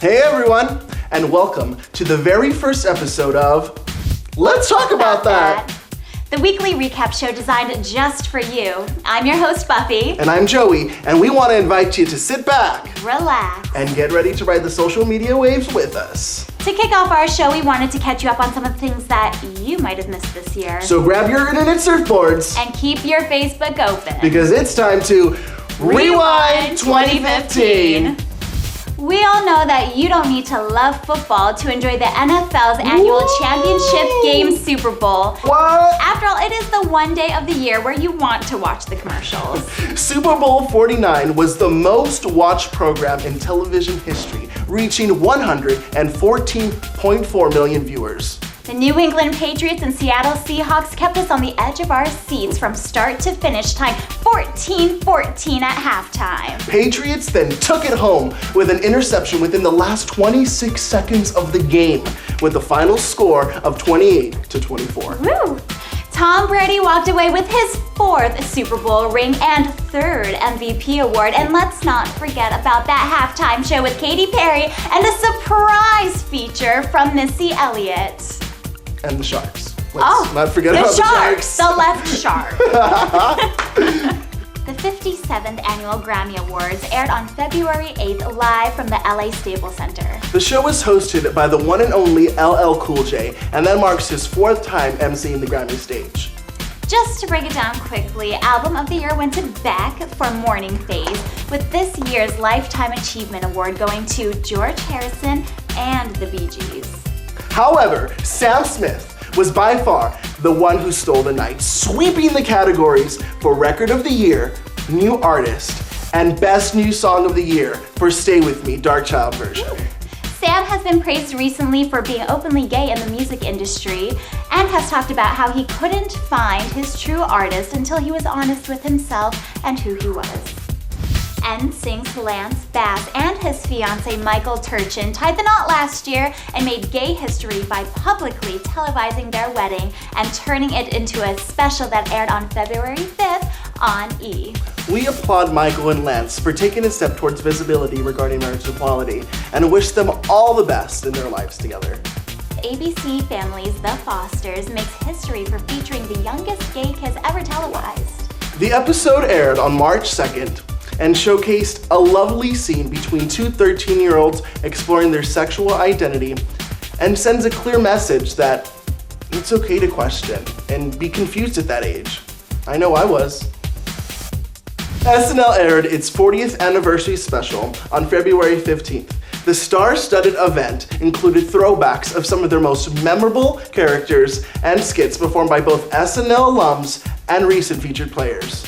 Hey everyone, and welcome to the very first episode of Let's Talk About That! The weekly recap show designed just for you. I'm your host, Buffy. And I'm Joey, and we want to invite you to sit back, relax, and get ready to ride the social media waves with us. To kick off our show, we wanted to catch you up on some of the things that you might have missed this year. So grab your internet surfboards and keep your Facebook open. Because it's time to Rewind 2015! We all know that you don't need to love football to enjoy the NFL's annual championship game, Super Bowl. What? After all, it is the one day of the year where you want to watch the commercials. Super Bowl 49 was the most watched program in television history, reaching 114.4 million viewers. The New England Patriots and Seattle Seahawks kept us on the edge of our seats from start to finish, time 14-14 at halftime. Patriots then took it home with an interception within the last 26 seconds of the game, with the final score of 28-24. Woo! Tom Brady walked away with his 4th Super Bowl ring and 3rd MVP award. And let's not forget about that halftime show with Katy Perry and a surprise feature from Missy Elliott. And the Sharks. Let's not forget about the Sharks. The left shark. The 57th Annual Grammy Awards aired on February 8th live from the LA Staples Center. The show was hosted by the one and only LL Cool J, and that marks his 4th time emceeing the Grammy stage. Just to break it down quickly, Album of the Year went to Beck for Morning Phase, with this year's Lifetime Achievement Award going to George Harrison and the Bee Gees. However, Sam Smith was by far the one who stole the night, sweeping the categories for Record of the Year, New Artist, and Best New Song of the Year for Stay With Me, Dark Child version. Sam has been praised recently for being openly gay in the music industry and has talked about how he couldn't find his true artist until he was honest with himself and who he was. NSYNC's Lance Bass and his fiancé Michael Turchin tied the knot last year and made gay history by publicly televising their wedding and turning it into a special that aired on February 5th on E! We applaud Michael and Lance for taking a step towards visibility regarding marriage equality and wish them all the best in their lives together. ABC Family's The Fosters makes history for featuring the youngest gay kids ever televised. The episode aired on March 2nd and showcased a lovely scene between two 13-year-olds exploring their sexual identity and sends a clear message that it's okay to question and be confused at that age. I know I was. SNL aired its 40th anniversary special on February 15th. The star-studded event included throwbacks of some of their most memorable characters and skits performed by both SNL alums and recent featured players.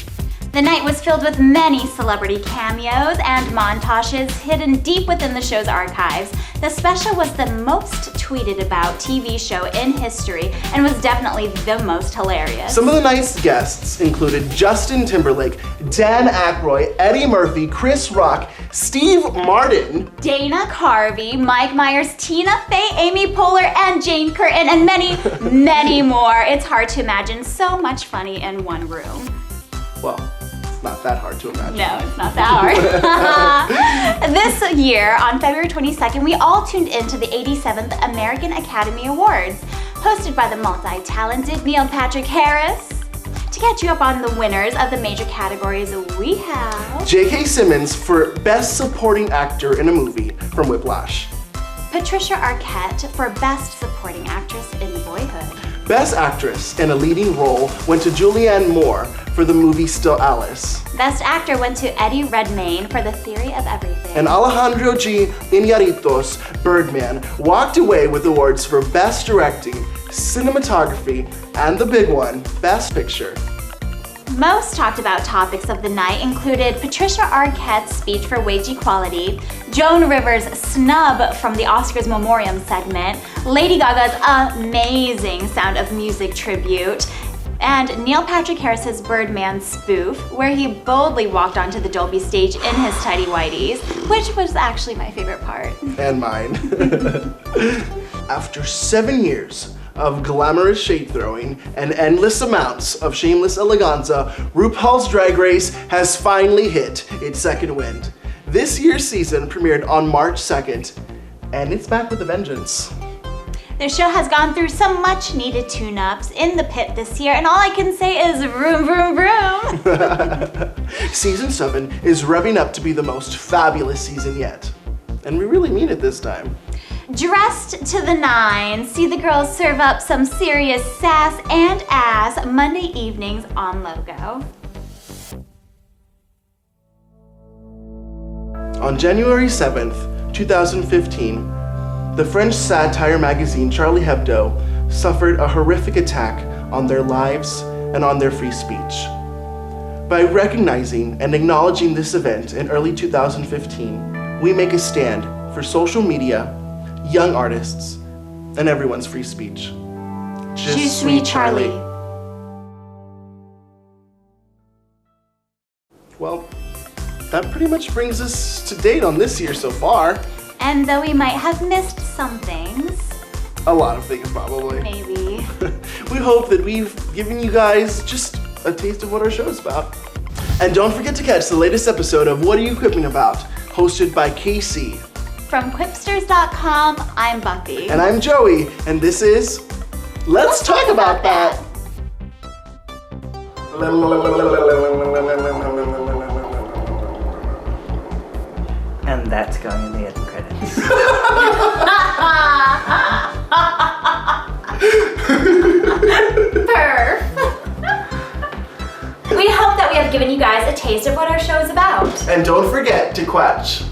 The night was filled with many celebrity cameos and montages hidden deep within the show's archives. The special was the most tweeted about TV show in history and was definitely the most hilarious. Some of the night's guests included Justin Timberlake, Dan Aykroyd, Eddie Murphy, Chris Rock, Steve Martin, Dana Carvey, Mike Myers, Tina Fey, Amy Poehler, and Jane Curtin, and many, many more. It's hard to imagine so much funny in one room. Well, not that hard to imagine. No, it's not that hard. This year, on February 22nd, we all tuned into the 87th American Academy Awards, hosted by the multi-talented Neil Patrick Harris. To catch you up on the winners of the major categories, we have J.K. Simmons for Best Supporting Actor in a Movie from Whiplash. Patricia Arquette for Best Supporting Actress in Boyhood. Best Actress in a Leading Role went to Julianne Moore for the movie Still Alice. Best Actor went to Eddie Redmayne for The Theory of Everything. And Alejandro G. Iñárritu's Birdman walked away with awards for Best Directing, Cinematography, and the big one, Best Picture. Most talked about topics of the night included Patricia Arquette's speech for wage equality, Joan Rivers' snub from the Oscars Memoriam segment, Lady Gaga's amazing Sound of Music tribute, and Neil Patrick Harris's Birdman spoof, where he boldly walked onto the Dolby stage in his tidy whities, which was actually my favorite part. And mine. After 7 years of glamorous shade throwing and endless amounts of shameless eleganza, RuPaul's Drag Race has finally hit its second wind. This year's season premiered on March 2nd, And it's back with a vengeance. The show has gone through some much needed tune-ups in the pit this year, and all I can say is vroom, vroom, vroom. Season 7 is revving up to be the most fabulous season yet. And we really mean it this time. Dressed to the nines, see the girls serve up some serious sass and ass Monday evenings on Logo. On January 7th, 2015, the French satire magazine Charlie Hebdo suffered a horrific attack on their lives and on their free speech. By recognizing and acknowledging this event in early 2015, we make a stand for social media, young artists, and everyone's free speech. Je suis Charlie. Well, that pretty much brings us to date on this year so far. And though we might have missed some things, a lot of things probably. maybe, we hope that we've given you guys just a taste of what our show is about. And don't forget to catch the latest episode of What Are You Quipping About? Hosted by Casey. from Quipstrz.com, I'm Buffy. And I'm Joey, and this is Let's Talk About That. And that's going in the end credits. Perf. We hope that we have given you guys a taste of what our show is about. And don't forget to quatch.